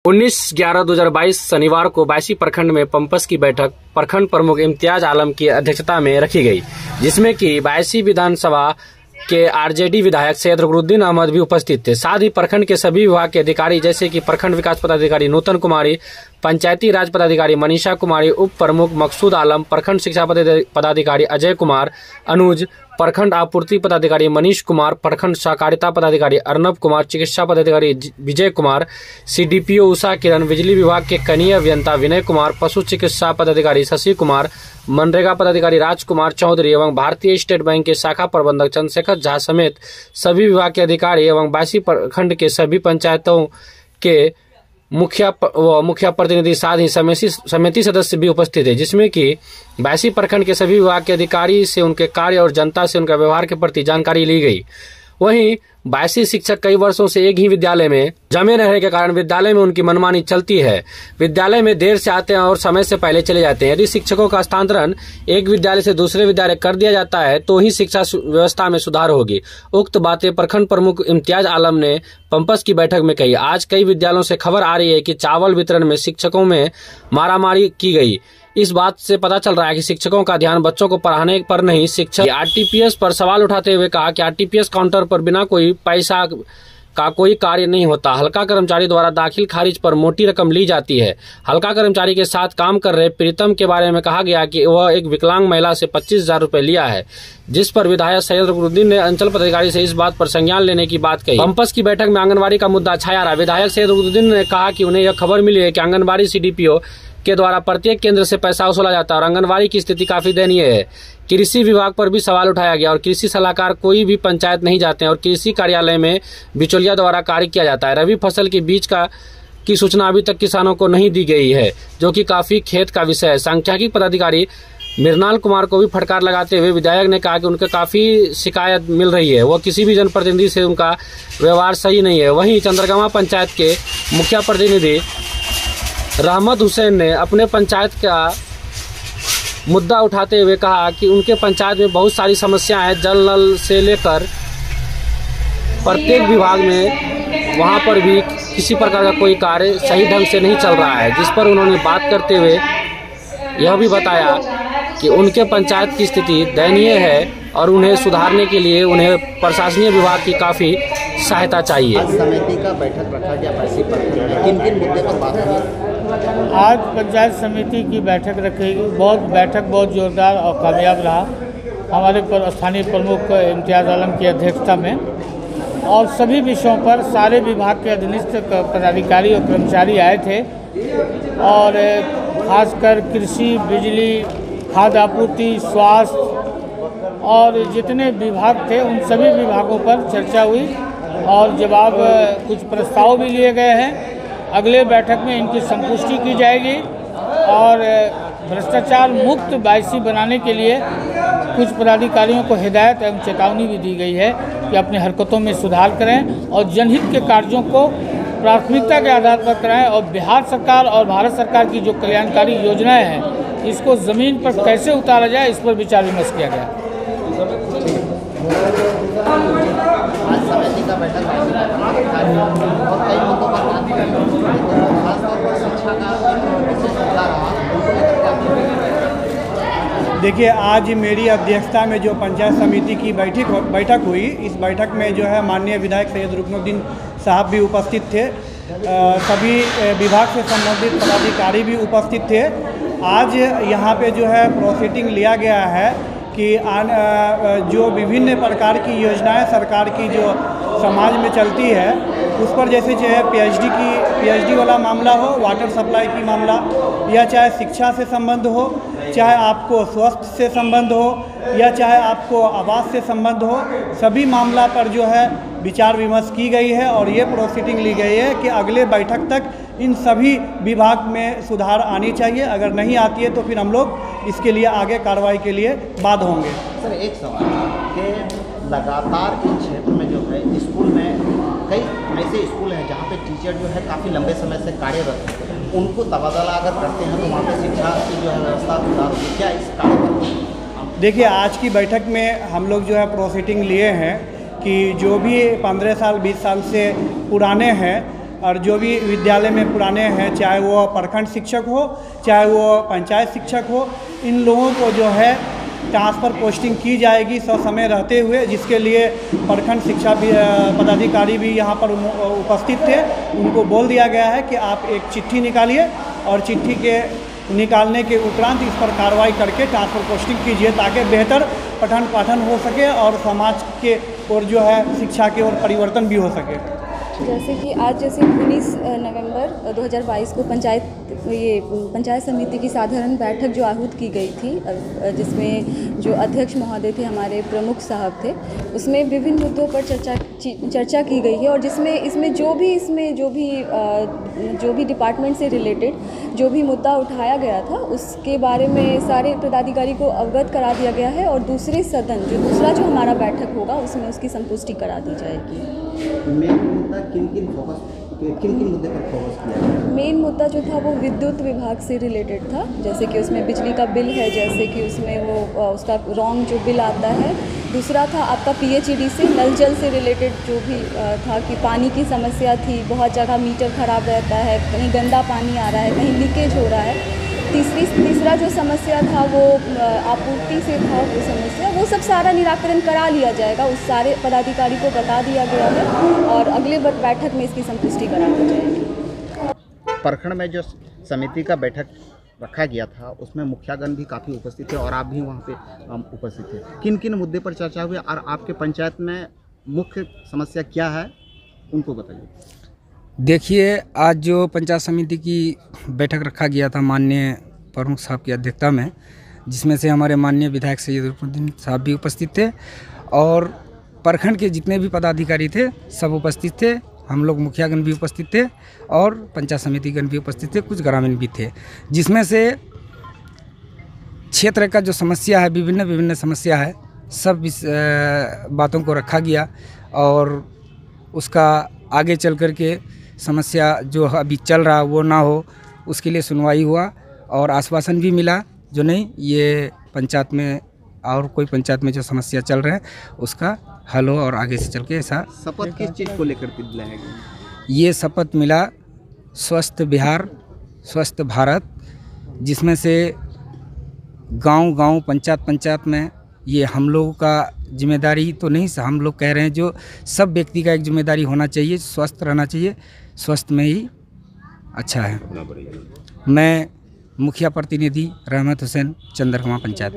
19/11/2022 शनिवार को बायसी प्रखंड में पंपस की बैठक प्रखंड प्रमुख इम्तियाज आलम की अध्यक्षता में रखी गई, जिसमें कि बायसी विधानसभा के आरजेडी विधायक सैयद रुकनुद्दीन अहमद भी उपस्थित थे। साथ ही प्रखंड के सभी विभाग के अधिकारी जैसे कि प्रखंड विकास पदाधिकारी नूतन कुमारी, पंचायती राज पदाधिकारी मनीषा कुमारी, उप प्रमुख मकसूद आलम, प्रखंड शिक्षा पदाधिकारी अजय कुमार अनुज, प्रखंड आपूर्ति पदाधिकारी मनीष कुमार, प्रखंड सहकारिता पदाधिकारी अर्नब कुमार, चिकित्सा पदाधिकारी विजय कुमार, सीडीपीओ उषा किरण, बिजली विभाग के कनीय अभियंता विनय कुमार, पशु चिकित्सा पदाधिकारी शशि कुमार, मनरेगा पदाधिकारी राजकुमार चौधरी एवं भारतीय स्टेट बैंक के शाखा प्रबंधक चंद्रशेखर झा समेत सभी विभाग के अधिकारी एवं बायसी प्रखंड के सभी पंचायतों के मुखिया प्रतिनिधि साथ ही समिति सदस्य भी उपस्थित थे, जिसमें कि बायसी प्रखंड के सभी विभाग के अधिकारी से उनके कार्य और जनता से उनका व्यवहार के प्रति जानकारी ली गई। वहीं बायसी शिक्षक कई वर्षों से एक ही विद्यालय में जमे रहने के कारण विद्यालय में उनकी मनमानी चलती है। विद्यालय में देर से आते हैं और समय से पहले चले जाते हैं। यदि शिक्षकों का स्थानांतरण एक विद्यालय से दूसरे विद्यालय कर दिया जाता है तो ही शिक्षा व्यवस्था में सुधार होगी। उक्त बातें प्रखंड प्रमुख इम्तियाज आलम ने पंपस की बैठक में कही। आज कई विद्यालयों से खबर आ रही है कि चावल वितरण में शिक्षकों में मारामारी की गई। इस बात से पता चल रहा है कि शिक्षकों का ध्यान बच्चों को पढ़ाने पर नहीं। शिक्षक आरटीपीएस पर सवाल उठाते हुए कहा कि आरटीपीएस काउंटर पर बिना कोई पैसा का कोई कार्य नहीं होता। हल्का कर्मचारी द्वारा दाखिल खारिज पर मोटी रकम ली जाती है। हल्का कर्मचारी के साथ काम कर रहे प्रीतम के बारे में कहा गया कि वह एक विकलांग महिला से 25,000 रुपए लिया है, जिस पर विधायक सैयद रुकनुद्दीन ने अंचल पदाधिकारी से इस बात पर संज्ञान लेने की बात कही। पंपस की बैठक में आंगनबाड़ी का मुद्दा छाया रहा। विधायक सैयद रुकनुद्दीन ने कहा कि उन्हें यह खबर मिली है कि आंगनबाड़ी सीडीपीओ के द्वारा प्रत्येक केंद्र से पैसा वसूला जाता है और आंगनबाड़ी की स्थिति काफी दयनीय है। कृषि विभाग पर भी सवाल उठाया गया और कृषि सलाहकार कोई भी पंचायत नहीं जाते हैं और कृषि कार्यालय में बिचौलिया द्वारा कार्य किया जाता है। रबी फसल के बीज की सूचना अभी तक किसानों को नहीं दी गई है, जो कि काफी खेद का विषय है। सांख्यिकी पदाधिकारी मृणाल कुमार को भी फटकार लगाते हुए विधायक ने कहा कि उनके काफी शिकायत मिल रही है, वह किसी भी जनप्रतिनिधि से उनका व्यवहार सही नहीं है। वहीं चंद्रगामा पंचायत के मुखिया प्रतिनिधि रहमत हुसैन ने अपने पंचायत का मुद्दा उठाते हुए कहा कि उनके पंचायत में बहुत सारी समस्याएं हैं। जल नल से लेकर प्रत्येक विभाग में वहां पर भी किसी प्रकार का कोई कार्य सही ढंग से नहीं चल रहा है, जिस पर उन्होंने बात करते हुए यह भी बताया कि उनके पंचायत की स्थिति दयनीय है और उन्हें सुधारने के लिए उन्हें प्रशासनिक विभाग की काफ़ी सहायता चाहिए। समिति का बैठक रखा गया बायसी प्रखंड में, किन मुद्दे पर बात हुई? आज पंचायत समिति की बैठक रखी गई। बैठक बहुत जोरदार और कामयाब रहा। हमारे स्थानीय प्रमुख इम्तियाज आलम की अध्यक्षता में और सभी विषयों पर सारे विभाग के अधीनस्थ पदाधिकारी और कर्मचारी आए थे और खासकर कृषि, बिजली, खाद्य आपूर्ति, स्वास्थ्य और जितने विभाग थे उन सभी विभागों पर चर्चा हुई और जवाब कुछ प्रस्ताव भी लिए गए हैं। अगले बैठक में इनकी संपुष्टि की जाएगी और भ्रष्टाचार मुक्त बायसी बनाने के लिए कुछ पदाधिकारियों को हिदायत एवं चेतावनी भी दी गई है कि अपनी हरकतों में सुधार करें और जनहित के कार्यों को प्राथमिकता के आधार पर कराएं और बिहार सरकार और भारत सरकार की जो कल्याणकारी योजनाएं हैं इसको ज़मीन पर कैसे उतारा जाए, इस पर विचार विमर्श किया गया। आज समिति का बैठक और कई मुद्दों पर बात खासतौर पर शिक्षा का देखिए, आज मेरी अध्यक्षता में जो पंचायत समिति की बैठक हुई, इस बैठक में जो है माननीय विधायक सैयद रुकनुद्दीन साहब भी उपस्थित थे, सभी विभाग से संबंधित पदाधिकारी भी उपस्थित थे। आज यहाँ पे जो है प्रोसीडिंग लिया गया है कि जो विभिन्न प्रकार की योजनाएं सरकार की जो समाज में चलती है उस पर जैसे जो है पीएचडी वाला मामला हो, वाटर सप्लाई की मामला, या चाहे शिक्षा से संबंध हो, चाहे आपको स्वास्थ्य से संबंध हो, या चाहे आपको आवास से संबंध हो, सभी मामला पर जो है विचार विमर्श की गई है और ये प्रोसीडिंग ली गई है कि अगले बैठक तक इन सभी विभाग में सुधार आनी चाहिए। अगर नहीं आती है तो फिर हम लोग इसके लिए आगे कार्रवाई के लिए बाध्य होंगे। सर, एक सवाल कि लगातार इस क्षेत्र में जो है स्कूल में कई ऐसे स्कूल हैं जहाँ पे टीचर जो है काफ़ी लंबे समय से कार्यरत हैं, उनको तबादला अगर करते हैं तो वहाँ पे शिक्षा की जो है व्यवस्था सुधार होगी क्या इस कार्य पर? देखिए, आज की बैठक में हम लोग जो है प्रोसीडिंग लिए हैं कि जो भी 15 साल 20 साल से पुराने हैं और जो भी विद्यालय में पुराने हैं, चाहे वो प्रखंड शिक्षक हो, चाहे वो पंचायत शिक्षक हो, इन लोगों को जो है ट्रांसफ़र पोस्टिंग की जाएगी समय रहते हुए, जिसके लिए प्रखंड शिक्षा भी पदाधिकारी भी यहाँ पर उपस्थित थे। उनको बोल दिया गया है कि आप एक चिट्ठी निकालिए और चिट्ठी के निकालने के उपरांत इस पर कार्रवाई करके ट्रांसफ़र पोस्टिंग कीजिए, ताकि बेहतर पठन पाठन हो सके और समाज के और जो है शिक्षा की ओर परिवर्तन भी हो सके। जैसे कि आज 19 नवंबर 2022 को पंचायत समिति की साधारण बैठक जो आहूत की गई थी, जिसमें जो अध्यक्ष महोदय थे, हमारे प्रमुख साहब थे, उसमें विभिन्न मुद्दों पर चर्चा की गई है। और इसमें जो भी डिपार्टमेंट से रिलेटेड जो भी मुद्दा उठाया गया था, उसके बारे में सारे पदाधिकारी को अवगत करा दिया गया है। और दूसरा जो हमारा बैठक होगा, उसमें उसकी संपुष्टि करा दी जाएगी। किन मुद्दे पर फोकस किया गया? मेन मुद्दा जो था वो विद्युत विभाग से रिलेटेड था, जैसे कि उसमें बिजली का बिल है, जैसे कि उसमें वो उसका रॉन्ग जो बिल आता है। दूसरा था आपका PHED से नल जल से रिलेटेड जो भी था कि पानी की समस्या थी, बहुत जगह मीटर ख़राब रहता है, कहीं गंदा पानी आ रहा है, कहीं लीकेज हो रहा है। तीसरा जो समस्या था वो आपूर्ति से था, वो समस्या, वो सब सारा निराकरण करा लिया जाएगा। उस सारे पदाधिकारी को बता दिया गया है और अगले बैठक में इसकी संतुष्टि करा दी जाएगी। प्रखंड में जो समिति का बैठक रखा गया था, उसमें मुखियागण भी काफ़ी उपस्थित थे और आप भी वहाँ पे उपस्थित थे। किन किन मुद्दे पर चर्चा हुई और आपके पंचायत में मुख्य समस्या क्या है, उनको बताइए। देखिए, आज जो पंचायत समिति की बैठक रखा गया था माननीय प्रमुख साहब की अध्यक्षता में, जिसमें से हमारे माननीय विधायक सैयद रुकनुद्दीन साहब भी उपस्थित थे और प्रखंड के जितने भी पदाधिकारी थे सब उपस्थित थे। हम लोग मुखियागण भी उपस्थित थे और पंचायत समितिगण भी उपस्थित थे, कुछ ग्रामीण भी थे, जिसमें से क्षेत्र का जो समस्या है, विभिन्न समस्या है, सब इस बातों को रखा गया और उसका आगे चल कर के समस्या जो अभी चल रहा वो ना हो, उसके लिए सुनवाई हुआ और आश्वासन भी मिला जो नहीं, ये पंचायत में और कोई पंचायत में जो समस्या चल रहा है उसका हल हो और आगे से चल के ऐसा। शपथ किस चीज़ को लेकर के दिलाया गया? ये शपथ मिला स्वस्थ बिहार स्वस्थ भारत, जिसमें से गांव पंचायत में ये हम लोगों का जिम्मेदारी तो नहीं, हम लोग कह रहे हैं जो सब व्यक्ति का एक जिम्मेदारी होना चाहिए, स्वस्थ रहना चाहिए, स्वस्थ में ही अच्छा है। मैं मुखिया प्रतिनिधि रहमत हुसैन, चंद्रकुमा पंचायत।